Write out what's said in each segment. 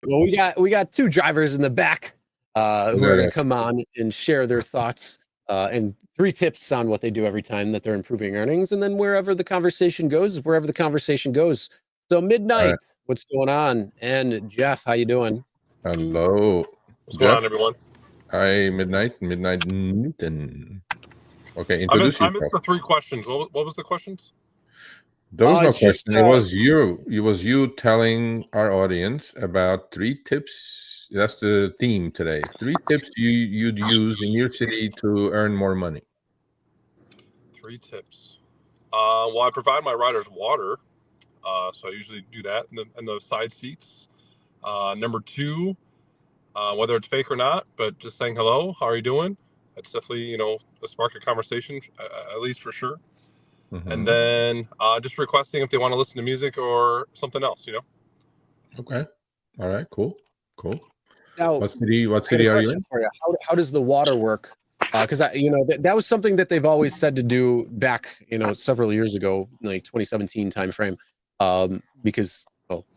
Well, we got two drivers in the back who are going to come on and share their thoughts and three tips on what they do every time that they're improving earnings, and then wherever the conversation goes is wherever the conversation goes. So Midnight, what's going on? And Jeff, how you doing? Hello, what's going on, everyone? Hi, Midnight Newton. Okay, introduce yourself. I missed the three questions. What was the questions? There was no question. It was you. It was you telling our audience about three tips. That's the theme today. Three tips you'd use in your city to earn more money. Three tips. Well, I provide my riders water, so I usually do that in the side seats. Number two, whether it's fake or not, but just saying hello, how are you doing? That's definitely a spark of conversation, at least for sure. Mm-hmm. And then just requesting if they want to listen to music or something else, Okay. All right. Cool. Now, what city are you in? For you. How does the water work? Because that was something that they've always said to do back, several years ago, like 2017 timeframe, because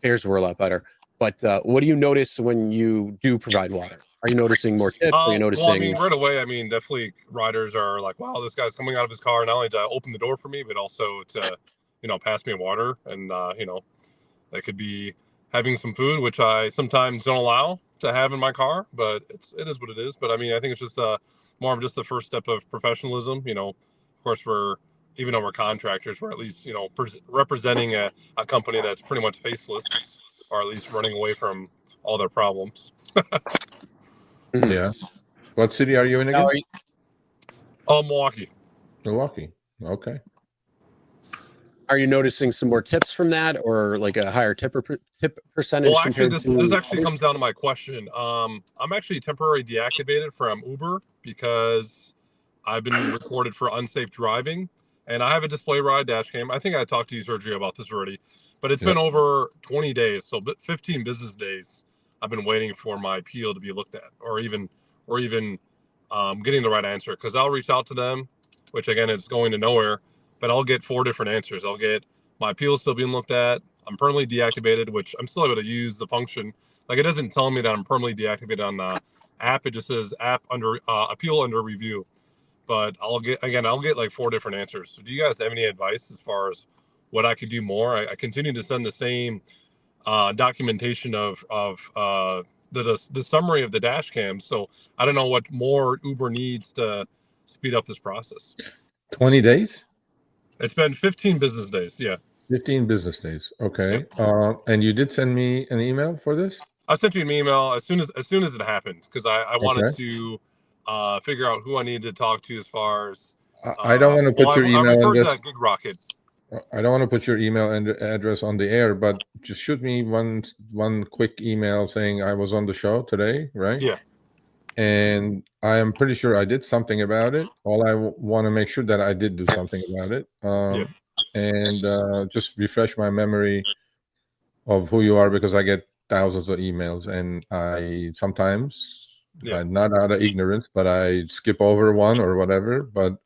fares were a lot better. But what do you notice when you do provide water? Are you noticing more tips? Are you noticing? Well, I mean, right away, definitely riders are like, wow, this guy's coming out of his car not only to open the door for me, but also to, pass me water. And, they could be having some food, which I sometimes don't allow to have in my car, but it is what it is. But I mean, I think it's just more of just the first step of professionalism. Of course, even though we're contractors, we're at least, representing a company that's pretty much faceless, or at least running away from all their problems. Yeah. What city are you in again? Milwaukee. Okay. Are you noticing some more tips from that, or like a higher tip percentage? Well, actually, this actually comes down to my question. I'm actually temporarily deactivated from Uber because I've been reported for unsafe driving, and I have a display ride dash cam. I think I talked to you, Sergio, about this already, but it's been over 20 days, so 15 business days. I've been waiting for my appeal to be looked at, or even getting the right answer, because I'll reach out to them, which again, it's going to nowhere, but I'll get 4 different answers. I'll get my appeal still being looked at, I'm permanently deactivated, which I'm still able to use the function. Like, it doesn't tell me that I'm permanently deactivated on the app. It just says app under appeal under review. But I'll get like 4 different answers. So do you guys have any advice as far as what I could do more? I continue to send the same documentation of the summary of the dash cams. So I don't know what more Uber needs to speed up this process. 20 days? It's been 15 business days. Yeah. 15 business days. Okay. Yep. And you did send me an email for this? I sent you an email as soon as it happened, because I wanted to figure out who I needed to talk to as far as. I don't want to put your email address. Gig Rocket. I don't want to put your email address on the air, but just shoot me one quick email saying I was on the show today, right? Yeah. And I am pretty sure I did something about it. All I want to make sure that I did do something about it. And just refresh my memory of who you are, because I get thousands of emails, and I sometimes, not out of ignorance, but I skip over one or whatever. But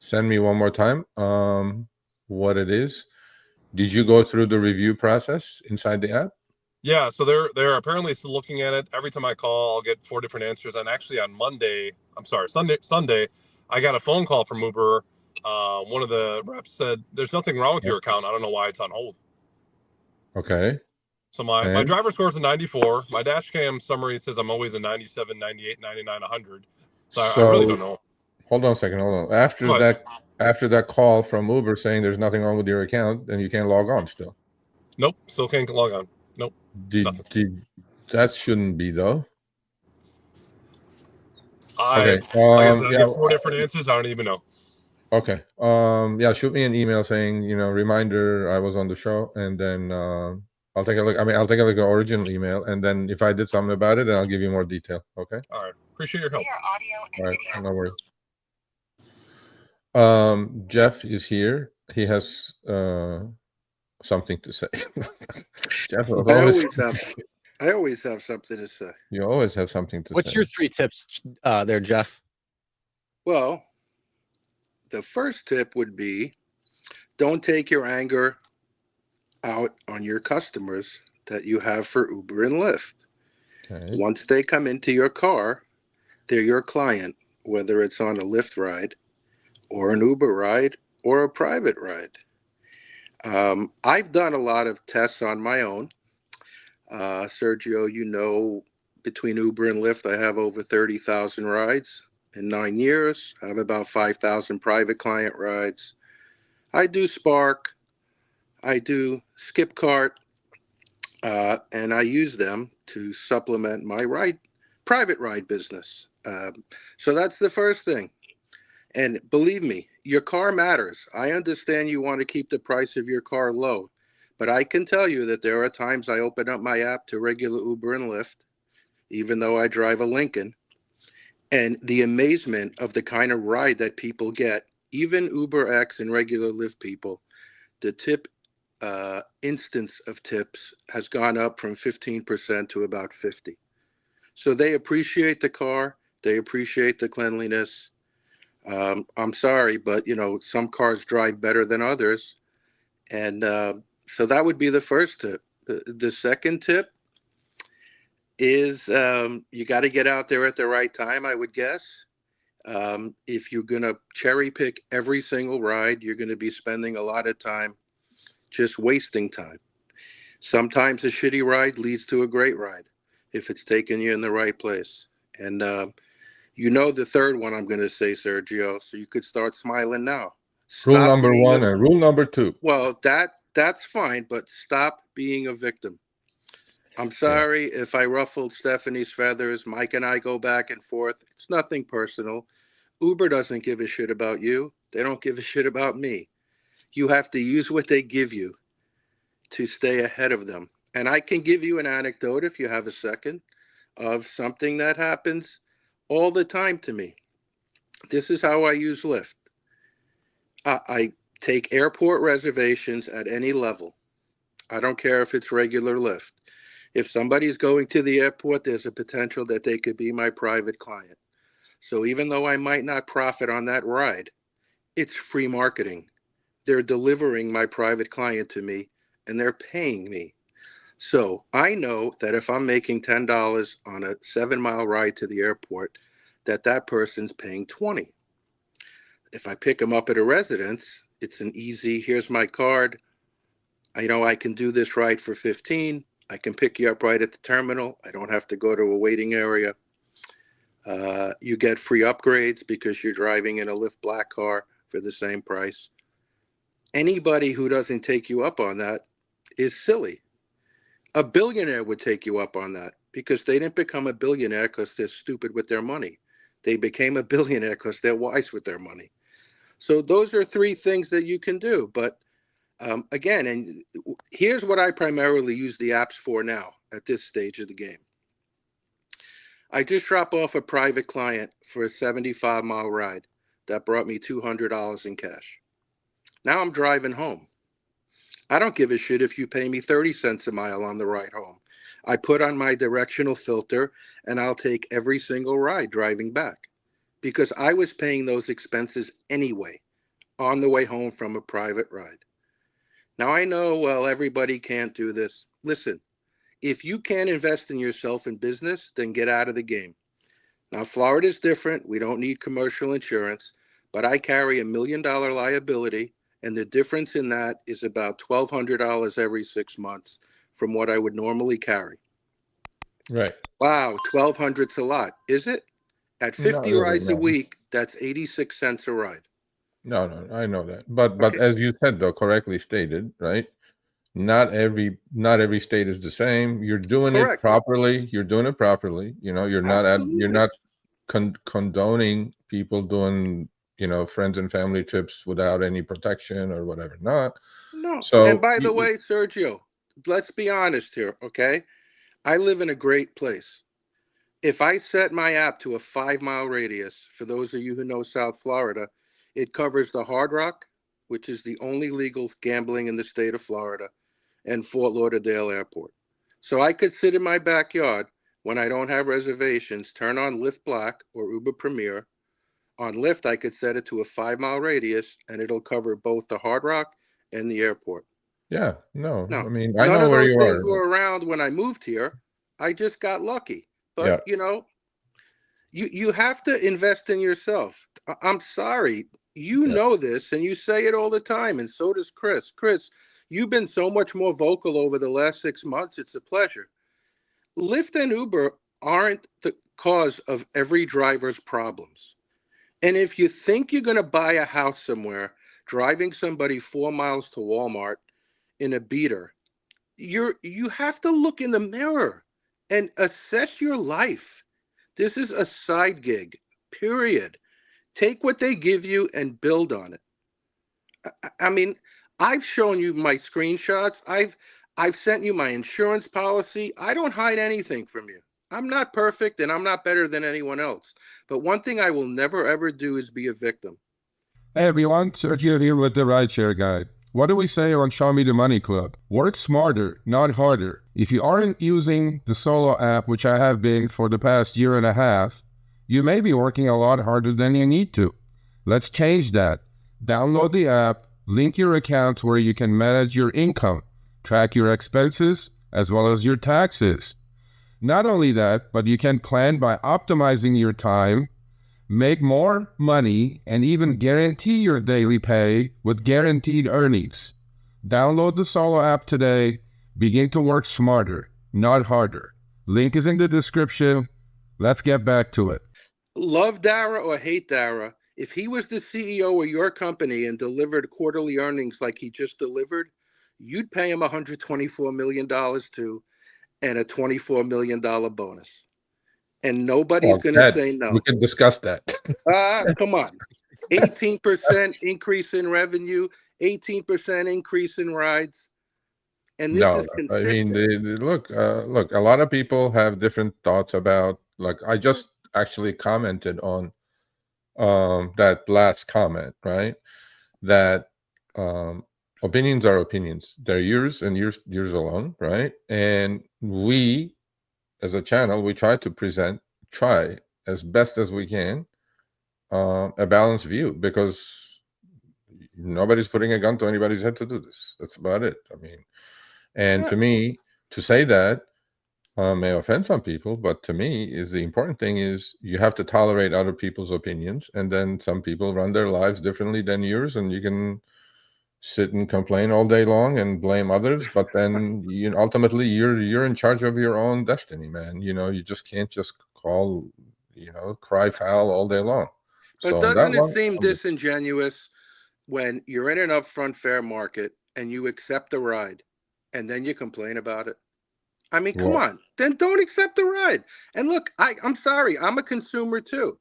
send me one more time what it is. Did you go through the review process inside the app? Yeah, so they're apparently still looking at it. Every time I call, I'll get 4 different answers. And actually on Sunday, I got a phone call from Uber. One of the reps said, "There's nothing wrong with your account. I don't know why it's on hold." Okay. So my driver score is a 94. My dash cam summary says I'm always a 97, 98, 99, 100. So I really don't know. Hold on a second. After that call from Uber saying there's nothing wrong with your account, and you can't log on still. Nope, still can't log on. Nope. That shouldn't be, though. Okay. I get 4 different answers. I don't even know. Okay. Shoot me an email saying, reminder I was on the show, and then I'll take a look. I'll take a look at the original email, and then if I did something about it, then I'll give you more detail. Okay. All right. Appreciate your help. All right. No worries. Jeff is here. He has something to say. Jeff, I always have something to say. You always have something to say. What's your 3 tips there, Jeff? Well, the first tip would be, don't take your anger out on your customers that you have for Uber and Lyft. Okay. Once they come into your car, they're your client, whether it's on a Lyft ride or an Uber ride or a private ride. I've done a lot of tests on my own. Sergio, between Uber and Lyft, I have over 30,000 rides in 9 years. I have about 5,000 private client rides. I do Spark. I do Skipcart, and I use them to supplement my private ride business. So that's the first thing. And believe me, your car matters. I understand you want to keep the price of your car low, but I can tell you that there are times I open up my app to regular Uber and Lyft, even though I drive a Lincoln, and the amazement of the kind of ride that people get, even Uber X and regular Lyft people, the tip instance of tips has gone up from 15% to about 50. So they appreciate the car. They appreciate the cleanliness. I'm sorry, but some cars drive better than others. And so that would be the first tip. The second tip is you got to get out there at the right time, I would guess. If you're going to cherry pick every single ride, you're going to be spending a lot of time just wasting time. Sometimes a shitty ride leads to a great ride if it's taking you in the right place. And the third one I'm going to say, Sergio, so you could start smiling now. Rule Stop number being one and rule number two. Well, that's fine, but stop being a victim. I'm sorry if I ruffled Stephanie's feathers. Mike and I go back and forth. It's nothing personal. Uber doesn't give a shit about you. They don't give a shit about me. You have to use what they give you to stay ahead of them. And I can give you an anecdote if you have a second of something that happens all the time to me. This is how I use Lyft. I take airport reservations at any level. I don't care if it's regular Lyft. If somebody's going to the airport, there's a potential that they could be my private client. So even though I might not profit on that ride, it's free marketing. They're delivering my private client to me and they're paying me. So I know that if I'm making $10 on a 7-mile ride to the airport, that person's paying 20. If I pick them up at a residence, it's an easy, here's my card. I can do this ride for 15. I can pick you up right at the terminal. I don't have to go to a waiting area. You get free upgrades because you're driving in a Lyft Black car for the same price. Anybody who doesn't take you up on that is silly. A billionaire would take you up on that because they didn't become a billionaire because they're stupid with their money. They became a billionaire because they're wise with their money. So those are 3 things that you can do. But again, and here's what I primarily use the apps for now at this stage of the game. I just dropped off a private client for a 75-mile ride that brought me $200 in cash. Now I'm driving home. I don't give a shit if you pay me 30 cents a mile on the ride home. I put on my directional filter and I'll take every single ride driving back because I was paying those expenses anyway on the way home from a private ride. Now I know, well, everybody can't do this. Listen, if you can't invest in yourself in business, then get out of the game. Now, Florida's different. We don't need commercial insurance, but I carry $1 million liability, and the difference in that is about $1,200 every 6 months from what I would normally carry. Right. Wow, $1,200's a lot, is it? At 50 really, rides a no. week, that's 86 cents a ride. No, I know that. But Okay. as you said, though, correctly stated, right? Not every state is the same. You're doing it Correct. properly. You're doing it properly. You're not Absolutely. condoning people doing friends and family trips without any protection or whatever. Not. No. So And by the way, Sergio, let's be honest here, okay? I live in a great place. If I set my app to a 5-mile radius, for those of you who know South Florida, it covers the Hard Rock, which is the only legal gambling in the state of Florida, and Fort Lauderdale Airport. So I could sit in my backyard when I don't have reservations, turn on Lyft Black or Uber Premier. On Lyft, I could set it to a 5-mile radius, and it'll cover both the Hard Rock and the airport. Yeah, no, No, I mean, I none know of where those you things are. were around when I moved here. I just got lucky. Yeah. But, you have to invest in yourself. I'm sorry. You Yeah. know this and you say it all the time, and so does Chris. Chris, you've been so much more vocal over the last 6 months. It's a pleasure. Lyft and Uber aren't the cause of every driver's problems. And if you think you're going to buy a house somewhere, driving somebody 4 miles to Walmart in a beater, you have to look in the mirror and assess your life. This is a side gig, period. Take what they give you and build on it. I mean, I've shown you my screenshots. I've sent you my insurance policy. I don't hide anything from you. I'm not perfect and I'm not better than anyone else. But one thing I will never ever do is be a victim. Hey everyone, Sergio here with the Rideshare Guy. What do we say on Show Me the Money Club? Work smarter, not harder. If you aren't using the Solo app, which I have been for the past year and a half, you may be working a lot harder than you need to. Let's change that. Download the app, link your account where you can manage your income, track your expenses, as well as your taxes. Not only that, but you can plan by optimizing your time, make more money, and even guarantee your daily pay with guaranteed earnings. Download the Solo app today. Begin to work smarter, not harder. Link is in the description. Let's get back to it. Love Dara or hate Dara, if he was the CEO of your company and delivered quarterly earnings like he just delivered, you'd pay him $124 million too, and a $24 million bonus. And nobody's Well, going to Ted, say no. we can discuss that. Come on. 18% increase in revenue, 18% increase in rides. And this is No, I mean, consistent. look, a lot of people have different thoughts about, like, I just actually commented on that last comment, right? That opinions are opinions. They're yours and yours alone, right? And we, as a channel, we try as best as we can a balanced view, because nobody's putting a gun to anybody's head to do this. That's about it. I mean, and to me, to say that may offend some people, but to me, is the important thing is you have to tolerate other people's opinions, and then some people run their lives differently than yours, and you can sit and complain all day long and blame others, but then ultimately you're in charge of your own destiny, man. You just can't just cry foul all day long. But So on that doesn't it one, seem disingenuous when you're in an upfront fare market and you accept the ride and then you complain about it? I mean, come on, then don't accept the ride. And look, I'm sorry, I'm a consumer too.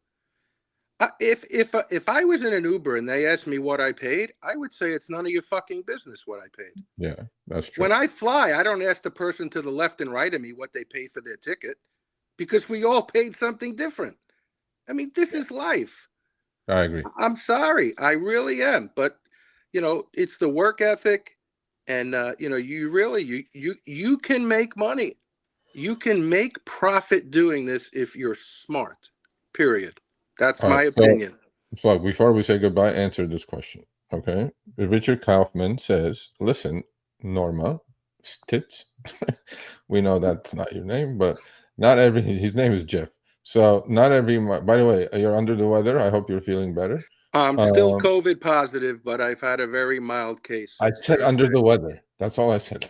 If I was in an Uber and they asked me what I paid, I would say it's none of your fucking business what I paid. yeah, that's true. When I fly, I don't ask the person to the left and right of me what they paid for their ticket, because we all paid something different. I mean, this is life. I agree. I'm sorry, I really am. But it's the work ethic, and you really you can make money. You can make profit doing this if you're smart. Period. That's All my right, opinion. so before we say goodbye, answer this question, okay? Richard Kaufman says, listen, Norma Stitz, we know that's not your name, but his name is Jeff. So not every, by the way, you're under the weather. I hope you're feeling better. I'm still COVID positive, but I've had a very mild case. I said under the weather. That's all I said.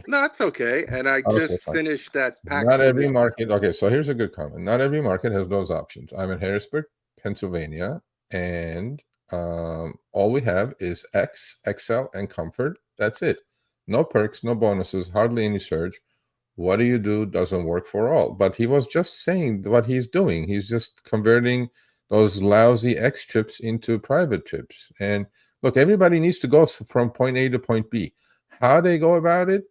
No, it's okay. And I Okay, just fine. finished that pack. Not every market. Okay, so here's a good comment. Not every market has those options. I'm in Harrisburg, Pennsylvania, and all we have is X, XL, and Comfort. That's it. No perks, no bonuses, hardly any surge. What do you do? Doesn't work for all. But he was just saying what he's doing. He's just converting those lousy X trips into private trips. And look, everybody needs to go from point A to point B. How they go about it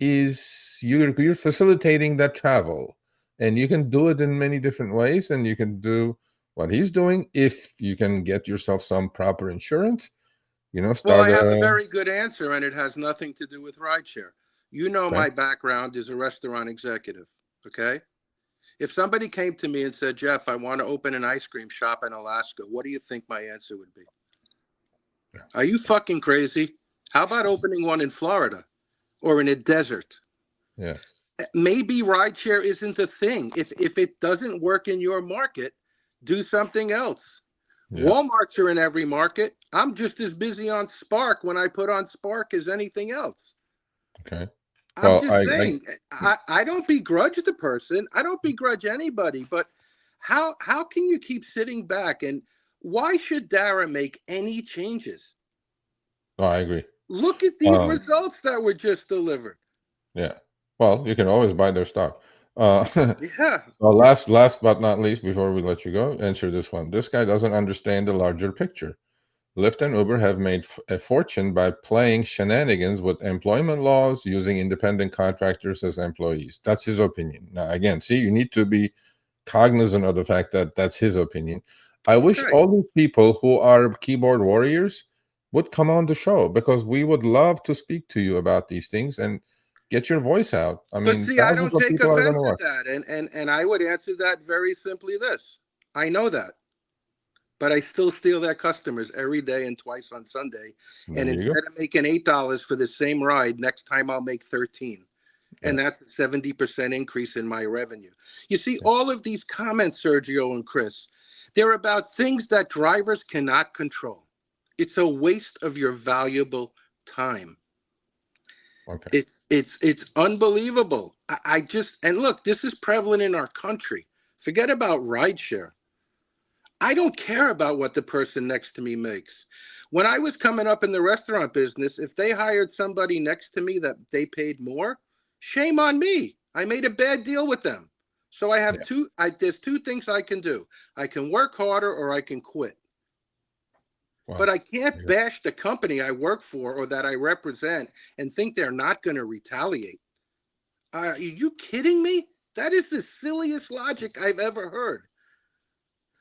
is you're facilitating that travel, and you can do it in many different ways, and you can do what he's doing if you can get yourself some proper insurance. Well, I have a very good answer, and it has nothing to do with rideshare. My background is a restaurant executive, okay? If somebody came to me and said, Jeff, I want to open an ice cream shop in Alaska, what do you think my answer would be? Are you fucking crazy? How about opening one in Florida? or in a desert. Yeah. Maybe rideshare isn't the thing. If it doesn't work in your market, do something else. Yeah. Walmarts are in every market. I'm just as busy on Spark when I put on Spark as anything else. Okay. I'm Well, just saying, I don't begrudge the person. I don't begrudge anybody, but how can you keep sitting back, and why should Dara make any changes? no, I agree. Look at these results that were just delivered. Yeah. Well, you can always buy their stock. Yeah. Well, last but not least, before we let you go, answer this one. This guy doesn't understand the larger picture. Lyft and Uber have made a fortune by playing shenanigans with employment laws, using independent contractors as employees. That's his opinion. Now, again, see, you need to be cognizant of the fact that that's his opinion. I wish Okay. all these people who are keyboard warriors would come on the show, because we would love to speak to you about these things and get your voice out. I But mean, see, I thousands don't of take people are going offense to at watch. that. And I would answer that very simply this. I know that. But I still steal their customers every day and twice on Sunday. There And you go. instead of making $8 for the same ride, next time I'll make 13. And that's a 70% increase in my revenue. You see, all of these comments, Sergio and Chris, they're about things that drivers cannot control. It's a waste of your valuable time. Okay. It's unbelievable. I just, and look, this is prevalent in our country. Forget about rideshare. I don't care about what the person next to me makes. When I was coming up in the restaurant business, if they hired somebody next to me that they paid more, shame on me. I made a bad deal with them. So I have there's two things I can do. I can work harder or I can quit. Wow. But I can't bash the company I work for or that I represent and think they're not going to retaliate. Are you kidding me? That is the silliest logic I've ever heard.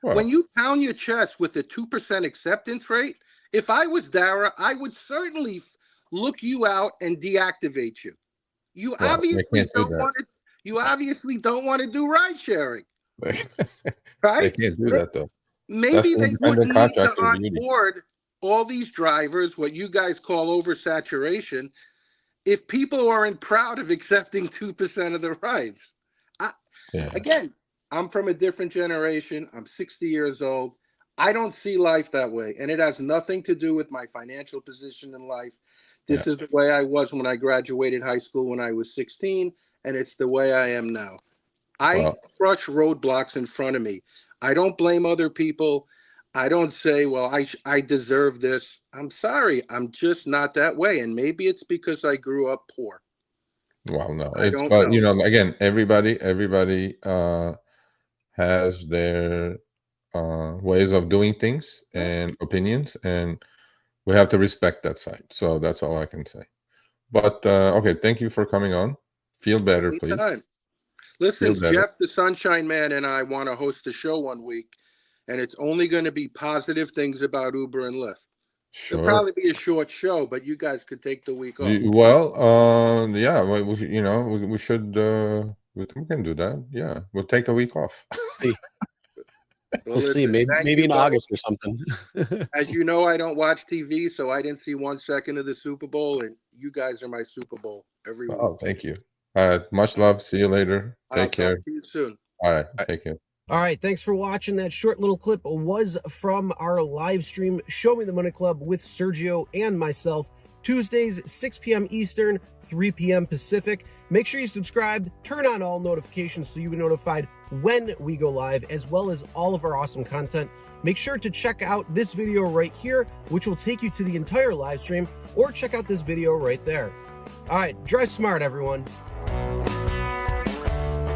Well, when you pound your chest with a 2% acceptance rate, if I was Dara, I would certainly look you out and deactivate you. You obviously don't want to. You obviously don't want to do ride sharing, right? They can't do that though. Maybe they wouldn't need to beauty. onboard all these drivers, what you guys call oversaturation, if people aren't proud of accepting 2% of the rides. Again, I'm from a different generation. I'm 60 years old. I don't see life that way. And it has nothing to do with my financial position in life. This is the way I was when I graduated high school when I was 16. And it's the way I am now. I crush roadblocks in front of me. I don't blame other people. I don't say, well, I deserve this. I'm sorry. I'm just not that way. And maybe it's because I grew up poor. Well, no, but you know, again, everybody has their ways of doing things and opinions, and we have to respect that side. So that's all I can say. But okay, thank you for coming on. Feel better, please. Listen, Jeff, the Sunshine Man, and I want to host a show one week, and it's only going to be positive things about Uber and Lyft. Sure. It'll probably be a short show, but you guys could take the week off. Well, yeah, you know, we should. We can do that. Yeah, we'll take a week off. We'll see. Maybe in August or something. As you know, I don't watch TV, so I didn't see 1 second of the Super Bowl, and you guys are my Super Bowl every week. Oh, thank you. All right, much love. See you later. Take care. Talk to you soon. All right, take care. All right, thanks for watching. That short little clip was from our live stream, Show Me the Money Club with Sergio and myself, Tuesdays, 6 p.m. Eastern, 3 p.m. Pacific. Make sure you subscribe, turn on all notifications so you get notified when we go live, as well as all of our awesome content. Make sure to check out this video right here, which will take you to the entire live stream, or check out this video right there. All right, drive smart, everyone.